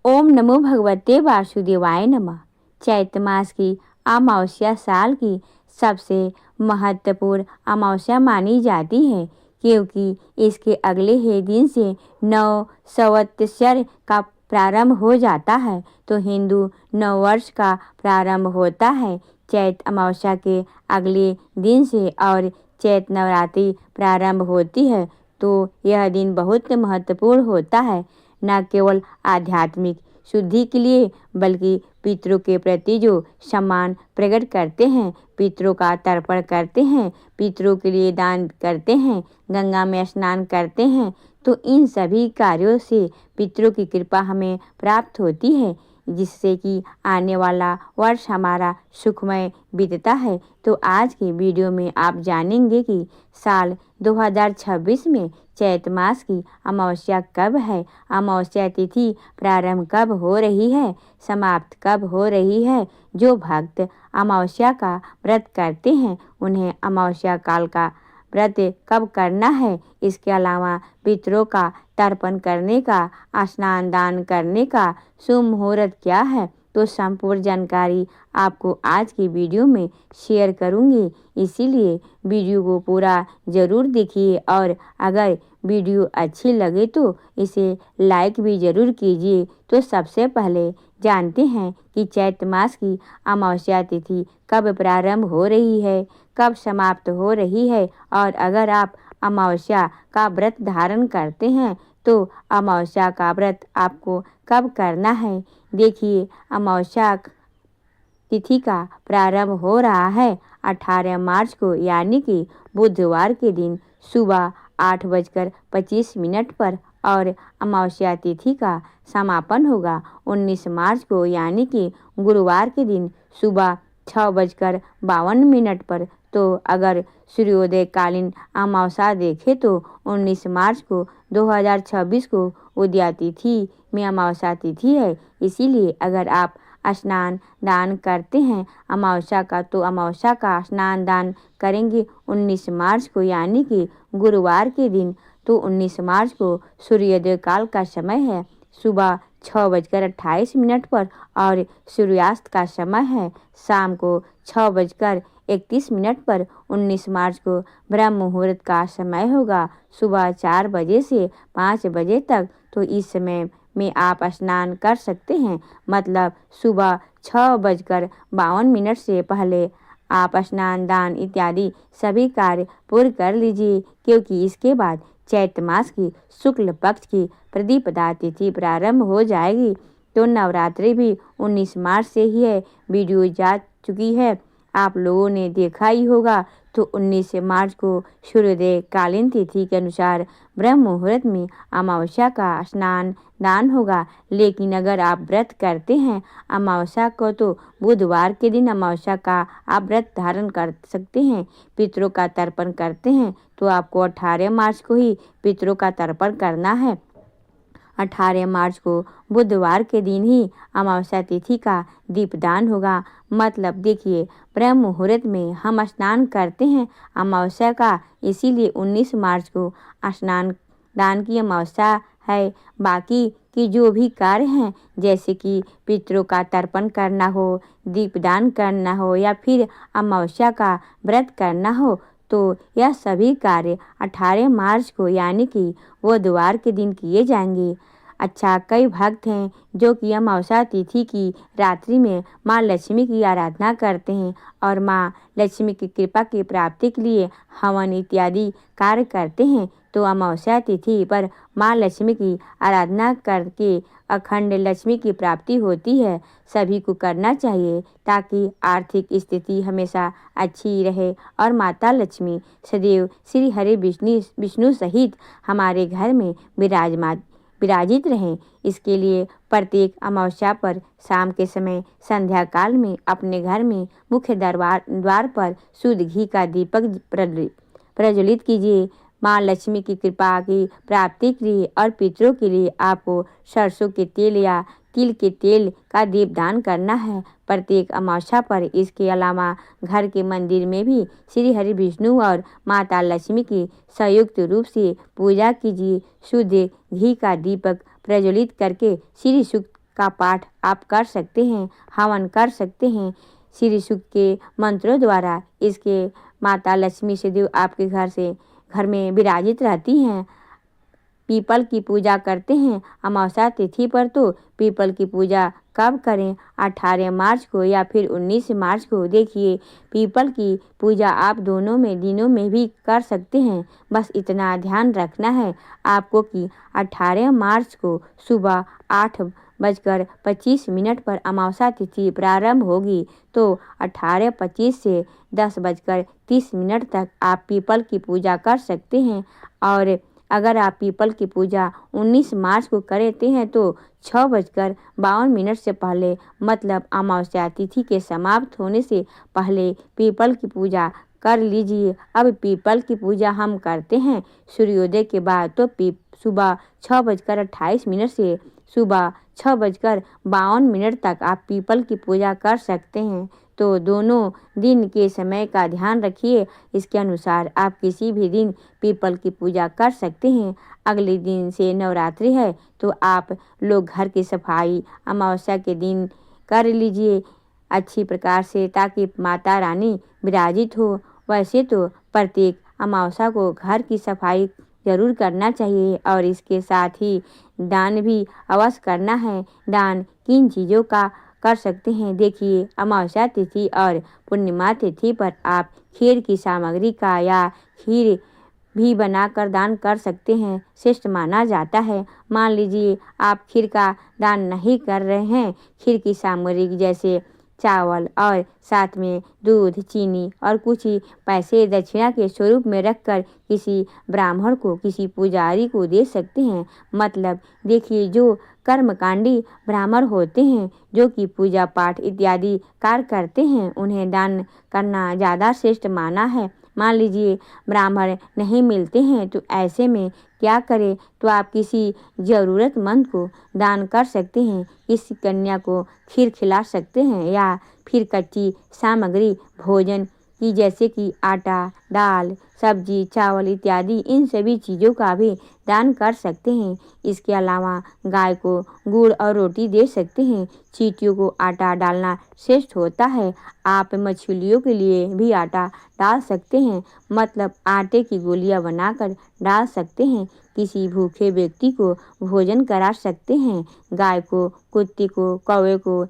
ओम नमो भगवते वासुदेवाय नमः। चैत्र मास की अमावस्या साल की सबसे महत्वपूर्ण अमावस्या मानी जाती है, क्योंकि इसके अगले ही दिन से नव संवत्सर का प्रारंभ हो जाता है, तो हिंदू नववर्ष का प्रारंभ होता है चैत्र अमावस्या के अगले दिन से। और चैत्र नवरात्रि प्रारंभ होती है, तो यह दिन बहुत महत्वपूर्ण होता है, न केवल आध्यात्मिक शुद्धि के लिए बल्कि पितरों के प्रति जो सम्मान प्रकट करते हैं, पितरों का तर्पण करते हैं, पितरों के लिए दान करते हैं, गंगा में स्नान करते हैं, तो इन सभी कार्यों से पितरों की कृपा हमें प्राप्त होती है, जिससे कि आने वाला वर्ष हमारा सुखमय बीतता है। तो आज की वीडियो में आप जानेंगे कि साल 2026 में चैत्र मास की अमावस्या कब है, अमावस्या तिथि प्रारंभ कब हो रही है, समाप्त कब हो रही है। जो भक्त अमावस्या का व्रत करते हैं उन्हें अमावस्या काल का व्रत कब करना है, इसके अलावा पितरों का तर्पण करने का, स्नान दान करने का शुभ मुहूर्त क्या है, तो संपूर्ण जानकारी आपको आज की वीडियो में शेयर करूंगी। इसीलिए वीडियो को पूरा ज़रूर देखिए और अगर वीडियो अच्छी लगे तो इसे लाइक भी ज़रूर कीजिए। तो सबसे पहले जानते हैं कि चैत्र मास की अमावस्या तिथि कब प्रारंभ हो रही है, कब समाप्त हो रही है, और अगर आप अमावस्या का व्रत धारण करते हैं तो अमावस्या का व्रत आपको कब करना है। देखिए, अमावस्या तिथि का प्रारंभ हो रहा है 18 मार्च को, यानी कि बुधवार के दिन सुबह 8:25 पर, और अमावस्या तिथि का समापन होगा 19 मार्च को, यानी कि गुरुवार के दिन सुबह 6:52 पर। तो अगर सूर्योदय कालीन अमावस्या देखें तो 19 मार्च को 2026 को उदया तिथि में अमावस्या तिथि है। इसीलिए अगर आप स्नान दान करते हैं अमावस्या का, तो अमावस्या का स्नान दान करेंगे 19 मार्च को, यानी कि गुरुवार के दिन। तो 19 मार्च को सूर्योदय काल का समय है सुबह 6:28 पर, और सूर्यास्त का समय है शाम को 6:31 पर। 19 मार्च को ब्रह्म मुहूर्त का समय होगा सुबह 4 बजे से 5 बजे तक। तो इस समय में आप स्नान कर सकते हैं, मतलब सुबह 6:52 से पहले आप स्नान दान इत्यादि सभी कार्य पूर्ण कर लीजिए, क्योंकि इसके बाद चैत्र मास की शुक्ल पक्ष की प्रतिपदा तिथि प्रारंभ हो जाएगी। तो नवरात्रि भी 19 मार्च से ही है। वीडियो जा चुकी है, आप लोगों ने देखा ही होगा। तो 19 मार्च को सूर्योदय कालीन तिथि के अनुसार ब्रह्म मुहूर्त में अमावस्या का स्नान दान होगा। लेकिन अगर आप व्रत करते हैं अमावस्या को, तो बुधवार के दिन अमावस्या का आप व्रत धारण कर सकते हैं। पितरों का तर्पण करते हैं तो आपको 18 मार्च को ही पितरों का तर्पण करना है। 18 मार्च को बुधवार के दिन ही अमावस्या तिथि का दीपदान होगा। मतलब देखिए, ब्रह्म मुहूर्त में हम स्नान करते हैं अमावस्या का, इसीलिए 19 मार्च को स्नान दान की अमावस्या है। बाकी की जो भी कार्य हैं, जैसे कि पितरों का तर्पण करना हो, दीपदान करना हो, या फिर अमावस्या का व्रत करना हो, तो यह सभी कार्य 18 मार्च को यानी कि बुधवार के दिन किए जाएंगे। अच्छा, कई भक्त हैं जो कि अमावस्या तिथि की रात्रि में माँ लक्ष्मी की आराधना करते हैं और माँ लक्ष्मी की कृपा की प्राप्ति के लिए हवन इत्यादि कार्य करते हैं। तो अमावस्या तिथि पर माँ लक्ष्मी की आराधना करके अखंड लक्ष्मी की प्राप्ति होती है। सभी को करना चाहिए ताकि आर्थिक स्थिति हमेशा अच्छी रहे और माता लक्ष्मी सदैव श्री हरि विष्णु सहित हमारे घर में विराजित रहें। इसके लिए प्रत्येक अमावस्या पर शाम के समय संध्या काल में अपने घर में मुख्य द्वार पर शुद्ध घी का दीपक प्रज्वलित कीजिए। माँ लक्ष्मी की कृपा की प्राप्ति के लिए और पितरों के लिए आपको सरसों के तेल या तिल के तेल का दीपदान करना है प्रत्येक अमावस्या पर। इसके अलावा घर के मंदिर में भी श्री हरि विष्णु और माता लक्ष्मी की संयुक्त रूप से पूजा कीजिए। शुद्ध घी का दीपक प्रज्वलित करके श्री सूक्त का पाठ आप कर सकते हैं, हवन कर सकते हैं श्री सूक्त के मंत्रों द्वारा। इसके माता लक्ष्मी सदैव आपके घर में विराजित रहती हैं। पीपल की पूजा करते हैं अमावस्या तिथि पर, तो पीपल की पूजा कब करें? 18 मार्च को या फिर 19 मार्च को। देखिए, पीपल की पूजा आप दोनों में दिनों में भी कर सकते हैं। बस इतना ध्यान रखना है आपको कि 18 मार्च को सुबह 8:25 पर अमावस्या तिथि प्रारंभ होगी, तो 18:25 से 10:30 तक आप पीपल की पूजा कर सकते हैं। और अगर आप पीपल की पूजा 19 मार्च को करते हैं तो 6:52 से पहले, मतलब अमावस्या तिथि के समाप्त होने से पहले पीपल की पूजा कर लीजिए। अब पीपल की पूजा हम करते हैं सूर्योदय के बाद, तो सुबह 6:28 से सुबह 6:52 तक आप पीपल की पूजा कर सकते हैं। तो दोनों दिन के समय का ध्यान रखिए। इसके अनुसार आप किसी भी दिन पीपल की पूजा कर सकते हैं। अगले दिन से नवरात्रि है, तो आप लोग घर की सफाई अमावस्या के दिन कर लीजिए अच्छी प्रकार से, ताकि माता रानी विराजित हो। वैसे तो प्रत्येक अमावस्या को घर की सफाई जरूर करना चाहिए, और इसके साथ ही दान भी अवश्य करना है। दान किन चीज़ों का कर सकते हैं? देखिए, अमावस्या तिथि और पूर्णिमा तिथि पर आप खीर की सामग्री का या खीर भी बनाकर दान कर सकते हैं, श्रेष्ठ माना जाता है। मान लीजिए आप खीर का दान नहीं कर रहे हैं, खीर की सामग्री जैसे चावल और साथ में दूध, चीनी और कुछ ही पैसे दक्षिणा के स्वरूप में रखकर किसी ब्राह्मण को, किसी पुजारी को दे सकते हैं। मतलब देखिए, जो कर्मकांडी ब्राह्मण होते हैं, जो कि पूजा पाठ इत्यादि कार्य करते हैं, उन्हें दान करना ज़्यादा श्रेष्ठ माना है। मान लीजिए ब्राह्मण नहीं मिलते हैं, तो ऐसे में क्या करें? तो आप किसी ज़रूरतमंद को दान कर सकते हैं, किसी कन्या को खीर खिला सकते हैं, या फिर कच्ची सामग्री भोजन की जैसे कि आटा, दाल, सब्जी, चावल इत्यादि, इन सभी चीज़ों का भी दान कर सकते हैं। इसके अलावा गाय को गुड़ और रोटी दे सकते हैं। चींटियों को आटा डालना श्रेष्ठ होता है। आप मछलियों के लिए भी आटा डाल सकते हैं, मतलब आटे की गोलियां बनाकर डाल सकते हैं। किसी भूखे व्यक्ति को भोजन करा सकते हैं। गाय को, कुत्ते को, कौवे को,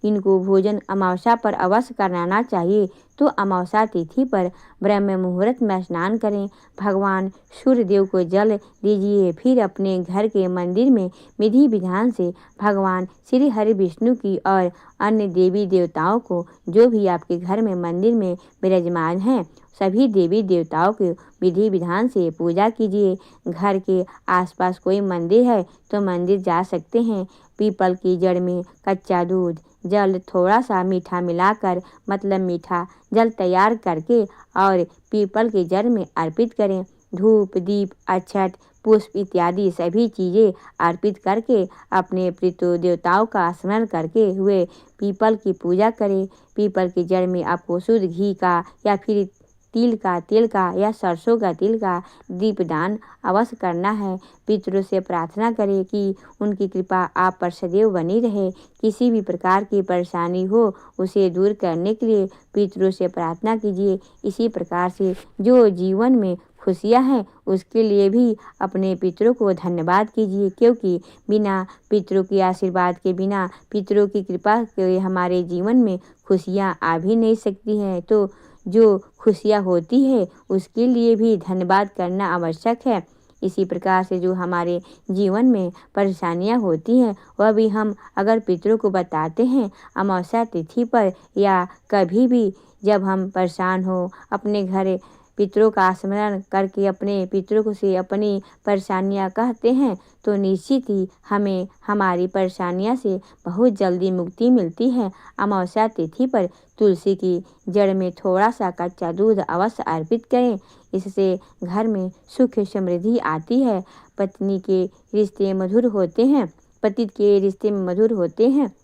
इनको भोजन अमावस्या पर अवश्य कराना चाहिए। तो अमावस्या तिथि पर ब्रह्म मुहूर्त में स्नान करें, भगवान सूर्य देव को जल दीजिए, फिर अपने घर के मंदिर में विधि विधान से भगवान श्री हरि विष्णु की और अन्य देवी देवताओं को, जो भी आपके घर में मंदिर में विराजमान हैं, सभी देवी देवताओं के विधि विधान से पूजा कीजिए। घर के आसपास कोई मंदिर है तो मंदिर जा सकते हैं। पीपल की जड़ में कच्चा दूध, जल, थोड़ा सा मीठा मिलाकर, मतलब मीठा जल तैयार करके और पीपल के जड़ में अर्पित करें। धूप, दीप, अक्षत, पुष्प इत्यादि सभी चीज़ें अर्पित करके अपने पितृ देवताओं का स्मरण करके हुए पीपल की पूजा करें। पीपल की जड़ में आपको शुद्ध घी का या फिर तिल का, तेल का या सरसों का तेल का दीपदान अवश्य करना है। पितरों से प्रार्थना करें कि उनकी कृपा आप पर सदैव बनी रहे। किसी भी प्रकार की परेशानी हो उसे दूर करने के लिए पितरों से प्रार्थना कीजिए। इसी प्रकार से जो जीवन में खुशियाँ हैं उसके लिए भी अपने पितरों को धन्यवाद कीजिए, क्योंकि बिना पितरों के आशीर्वाद के, बिना पितरों की कृपा के हमारे जीवन में खुशियाँ आ भी नहीं सकती हैं। तो जो खुशियाँ होती है उसके लिए भी धन्यवाद करना आवश्यक है। इसी प्रकार से जो हमारे जीवन में परेशानियाँ होती हैं वह भी हम अगर पितरों को बताते हैं अमावस्या तिथि पर, या कभी भी जब हम परेशान हो, अपने घर पितरों का स्मरण करके अपने पितरों से अपनी परेशानियां कहते हैं, तो निश्चित ही हमें हमारी परेशानियां से बहुत जल्दी मुक्ति मिलती है। अमावस्या तिथि पर तुलसी की जड़ में थोड़ा सा कच्चा दूध अवश्य अर्पित करें। इससे घर में सुख समृद्धि आती है। पत्नी के रिश्ते मधुर होते हैं, पति के रिश्ते मधुर होते हैं।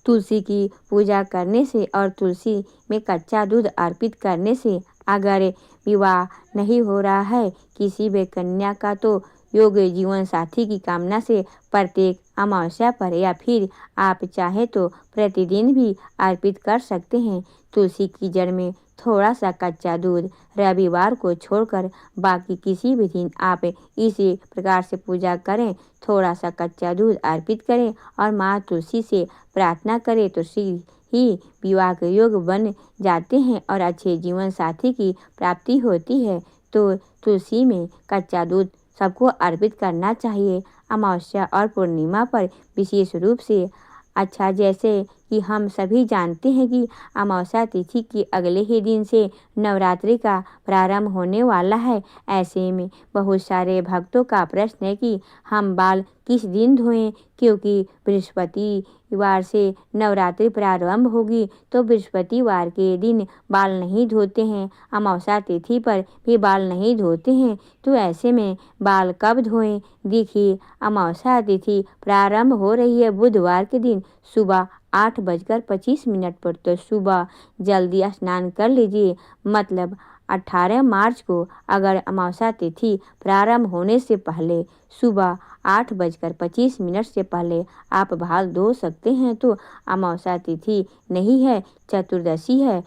तुलसी की पूजा करने से और तुलसी में कच्चा दूध अर्पित करने से, अगर विवाह नहीं हो रहा है किसी भी कन्या का, तो योग्य जीवन साथी की कामना से प्रत्येक अमावस्या पर या फिर आप चाहे तो प्रतिदिन भी अर्पित कर सकते हैं। तुलसी की जड़ में थोड़ा सा कच्चा दूध रविवार को छोड़कर बाकी किसी भी दिन आप इसी प्रकार से पूजा करें। थोड़ा सा कच्चा दूध अर्पित करें और माँ तुलसी से प्रार्थना करें तो शीघ्र ही विवाह के योग बन जाते हैं और अच्छे जीवन साथी की प्राप्ति होती है। तो तुलसी में कच्चा दूध सबको अर्पित करना चाहिए अमावस्या और पूर्णिमा पर विशेष रूप से। अच्छा, जैसे कि हम सभी जानते हैं कि अमावस्या तिथि के अगले ही दिन से नवरात्रि का प्रारंभ होने वाला है। ऐसे में बहुत सारे भक्तों का प्रश्न है कि हम बाल किस दिन धोएं, क्योंकि बृहस्पतिवार से नवरात्रि प्रारंभ होगी तो बृहस्पतिवार के दिन बाल नहीं धोते हैं, अमावस्या तिथि पर भी बाल नहीं धोते हैं। तो ऐसे में बाल कब धोएं? देखिए, अमावस्या तिथि प्रारंभ हो रही है बुधवार के दिन सुबह 8:25 पर। तो सुबह जल्दी स्नान कर लीजिए, मतलब 18 मार्च को अगर अमावस्या तिथि प्रारंभ होने से पहले सुबह 8:25 से पहले आप बाल धो सकते हैं तो अमावस्या तिथि नहीं है, चतुर्दशी है।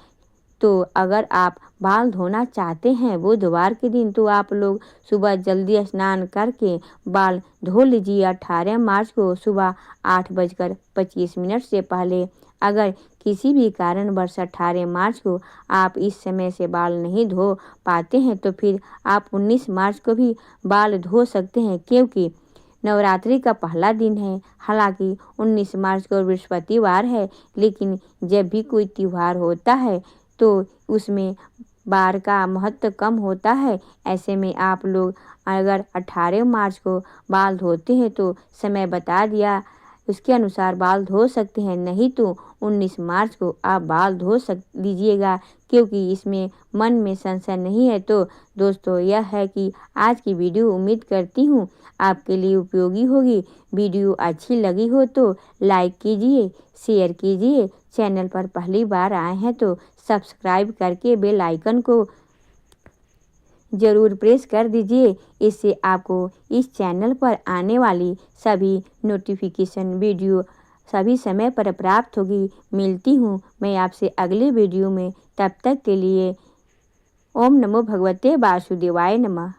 तो अगर आप बाल धोना चाहते हैं बुधवार के दिन तो आप लोग सुबह जल्दी स्नान करके बाल धो लीजिए 18 मार्च को सुबह 8:25 से पहले। अगर किसी भी कारणवश 18 मार्च को आप इस समय से बाल नहीं धो पाते हैं तो फिर आप 19 मार्च को भी बाल धो सकते हैं, क्योंकि नवरात्रि का पहला दिन है। हालांकि 19 मार्च को बृहस्पतिवार है, लेकिन जब भी कोई त्यौहार होता है तो उसमें बार का महत्व कम होता है। ऐसे में आप लोग अगर 18 मार्च को बाल धोते हैं तो समय बता दिया उसके अनुसार बाल धो सकते हैं, नहीं तो 19 मार्च को आप बाल धो दीजिएगा, क्योंकि इसमें मन में संशय नहीं है। तो दोस्तों, यह है कि आज की वीडियो उम्मीद करती हूँ आपके लिए उपयोगी होगी। वीडियो अच्छी लगी हो तो लाइक कीजिए, शेयर कीजिए। चैनल पर पहली बार आए हैं तो सब्सक्राइब करके बेल आइकन को ज़रूर प्रेस कर दीजिए। इससे आपको इस चैनल पर आने वाली सभी नोटिफिकेशन वीडियो सभी समय पर प्राप्त होगी। मिलती हूँ मैं आपसे अगले वीडियो में, तब तक के लिए ओम नमो भगवते वासुदेवाय नमः।